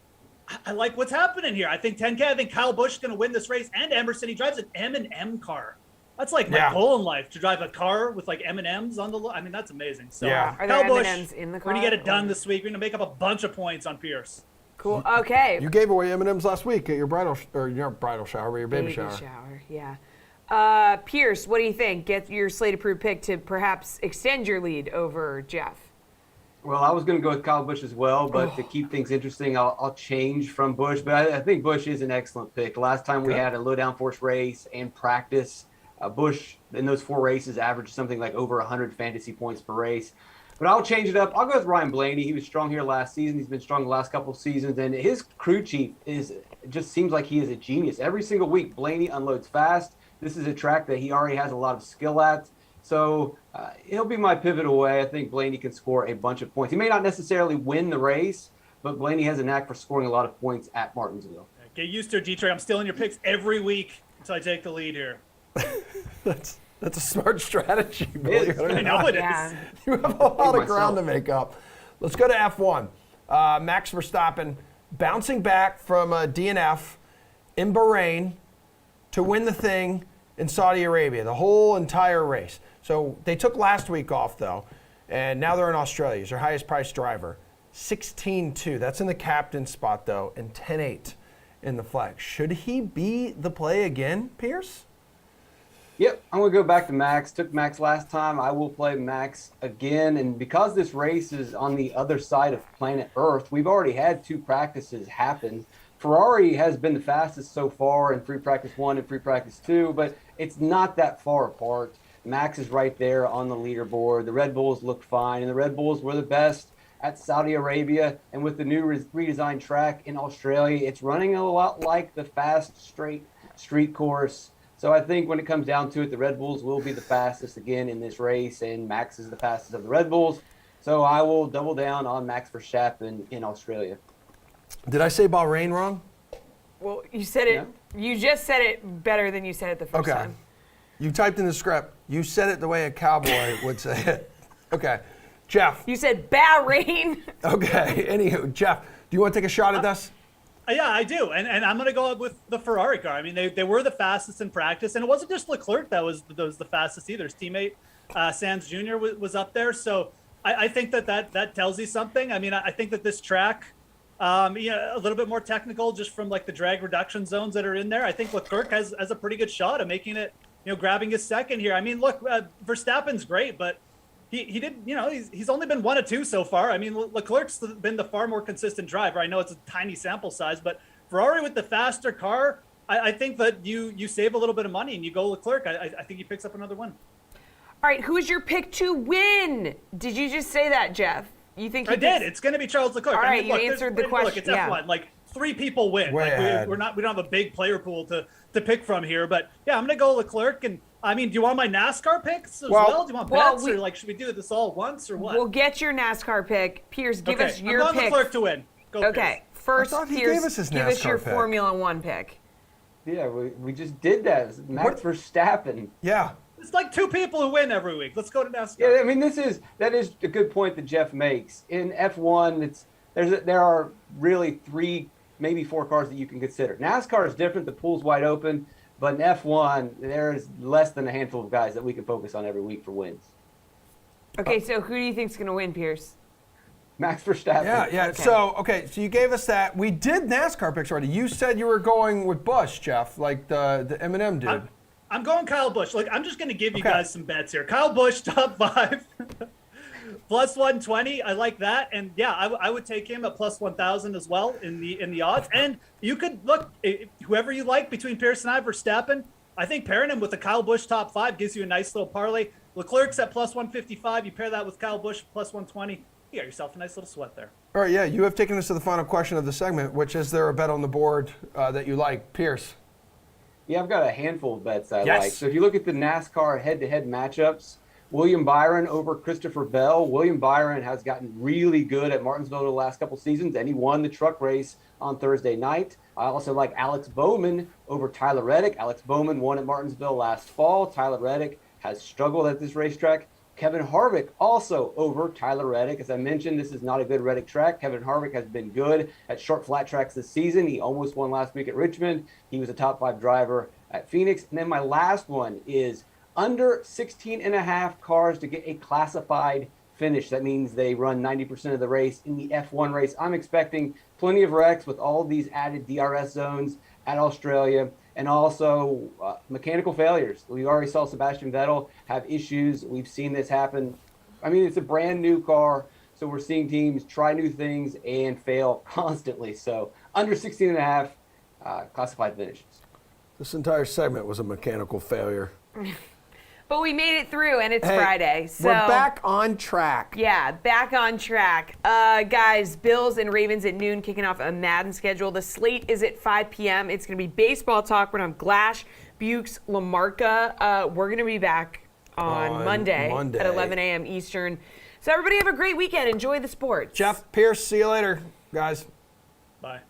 I like what's happening here. I think 10K. I think Kyle Busch is going to win this race. And Emerson, he drives an M&M car. That's like my goal in life, to drive a car with like M&Ms on the. I mean, that's amazing. So Are there Kyle Busch, M&Ms in the car? we're gonna get it done this week. We're gonna make up a bunch of points on Pierce. Cool. Okay. You gave away M&Ms last week at your bridal shower, or your baby shower. Yeah. Pierce, what do you think? Get your slate approved pick to perhaps extend your lead over Jeff. Well, I was going to go with Kyle Busch as well, but to keep things interesting, I'll change from Busch. But I think Busch is an excellent pick. Last time we had a low downforce race and practice, Busch in those 4 races averaged something like over 100 fantasy points per race. But I'll change it up. I'll go with Ryan Blaney. He was strong here last season. He's been strong the last couple of seasons. And his crew chief just seems like he is a genius. Every single week, Blaney unloads fast. This is a track that he already has a lot of skill at. So he'll be my pivotal way. I think Blaney can score a bunch of points. He may not necessarily win the race, but Blaney has a knack for scoring a lot of points at Martinsville. Get used to it, G-Trey. I'm stealing your picks every week until I take the lead here. That's a smart strategy. I know it is. You have a lot of ground to make up. Let's go to F1. Max Verstappen bouncing back from a DNF in Bahrain to win the thing in Saudi Arabia, the whole entire race. So they took last week off, though, and now they're in Australia. He's their highest priced driver. 16-2. That's in the captain spot, though, and 10-8 in the flag. Should he be the play again, Pierce? Yep, I'm going to go back to Max. Took Max last time. I will play Max again. And because this race is on the other side of planet Earth, we've already had 2 practices happen. Ferrari has been the fastest so far in free practice 1 and free practice 2, but it's not that far apart. Max is right there on the leaderboard. The Red Bulls look fine, and the Red Bulls were the best at Saudi Arabia. And with the new redesigned track in Australia, it's running a lot like the fast straight street course. So I think when it comes down to it, the Red Bulls will be the fastest again in this race, and Max is the fastest of the Red Bulls. So I will double down on Max Verstappen in Australia. Did I say Bahrain wrong? Well, you said it. Yeah. You just said it better than you said it the first time. You typed in the script. You said it the way a cowboy would say it. Okay. Jeff. You said Bahrain. Okay. Anywho, Jeff, do you want to take a shot at this? Yeah, I do. And I'm going to go with the Ferrari car. I mean, they were the fastest in practice. And it wasn't just Leclerc that was the fastest either. His teammate, Sands Jr. was up there. So I think that tells you something. I mean, I think that this track, a little bit more technical just from like the drag reduction zones that are in there. I think Leclerc has a pretty good shot of making it, grabbing his second here. I mean, look, Verstappen's great, but he did, he's only been 1 of 2 so far. I mean, Leclerc's been the far more consistent driver. I know it's a tiny sample size, but Ferrari with the faster car, I think that you save a little bit of money and you go Leclerc. I think he picks up another win. All right, who is your pick to win? Did you just say that, Jeff? You think I did. It's going to be Charles Leclerc. All right, look, you answered the question. Look, it's yeah. F1. Like 3 people win. Way Like ahead. we don't have a big player pool to pick from here. But yeah, I'm going to go Leclerc. And I mean, do you want my NASCAR picks as well? Do you want bets or like should we do this all at once or what? We'll get your NASCAR pick. Pierce, give us your I'm going pick. Leclerc to win. Go Okay, first, I thought he Pierce, gave us his give us NASCAR your pick. Formula One pick. Yeah, we just did that. Max Verstappen. Yeah. It's like 2 people who win every week. Let's go to NASCAR. Yeah, I mean that is a good point that Jeff makes. In F1, there are really 3, maybe 4 cars that you can consider. NASCAR is different; the pool's wide open. But in F1, there's less than a handful of guys that we can focus on every week for wins. Okay, so who do you think's going to win, Pierce? Max Verstappen. Yeah. Okay. So you gave us that. We did NASCAR picks already. You said you were going with Busch, Jeff, like the M&M dude. I'm going Kyle Busch. Look, I'm just going to give you guys some bets here. Kyle Busch, top 5. Plus 120. I like that. And yeah, I would take him at plus 1,000 as well in the odds. And you could look, whoever you like between Pierce and I, Verstappen, I think pairing him with a Kyle Busch top 5 gives you a nice little parlay. Leclerc's at plus 155. You pair that with Kyle Busch plus 120. You got yourself a nice little sweat there. All right, yeah, you have taken us to the final question of the segment, which is there a bet on the board that you like? Pierce. Yeah, I've got a handful of bets I Yes. like. So if you look at the NASCAR head-to-head matchups, William Byron over Christopher Bell. William Byron has gotten really good at Martinsville the last couple seasons, and he won the truck race on Thursday night. I also like Alex Bowman over Tyler Reddick. Alex Bowman won at Martinsville last fall. Tyler Reddick has struggled at this racetrack. Kevin Harvick also over Tyler Reddick. As I mentioned, this is not a good Reddick track. Kevin Harvick has been good at short flat tracks this season. He almost won last week at Richmond. He was a top 5 driver at Phoenix. And then my last one is under 16.5 cars to get a classified finish. That means they run 90% of the race in the F1 race. I'm expecting plenty of wrecks with all these added DRS zones at Australia, and also mechanical failures. We already saw Sebastian Vettel have issues. We've seen this happen. I mean, it's a brand new car, so we're seeing teams try new things and fail constantly. So under 16.5 classified finishes. This entire segment was a mechanical failure. But we made it through, and it's Friday. So we're back on track. Yeah, back on track. Guys, Bills and Ravens at noon, kicking off a Madden schedule. The slate is at 5 p.m. It's going to be baseball talk. We're on Glash, Bukes, Lamarca. We're going to be back on Monday at 11 a.m. Eastern. So everybody have a great weekend. Enjoy the sports. Jeff, Pierce, see you later, guys. Bye.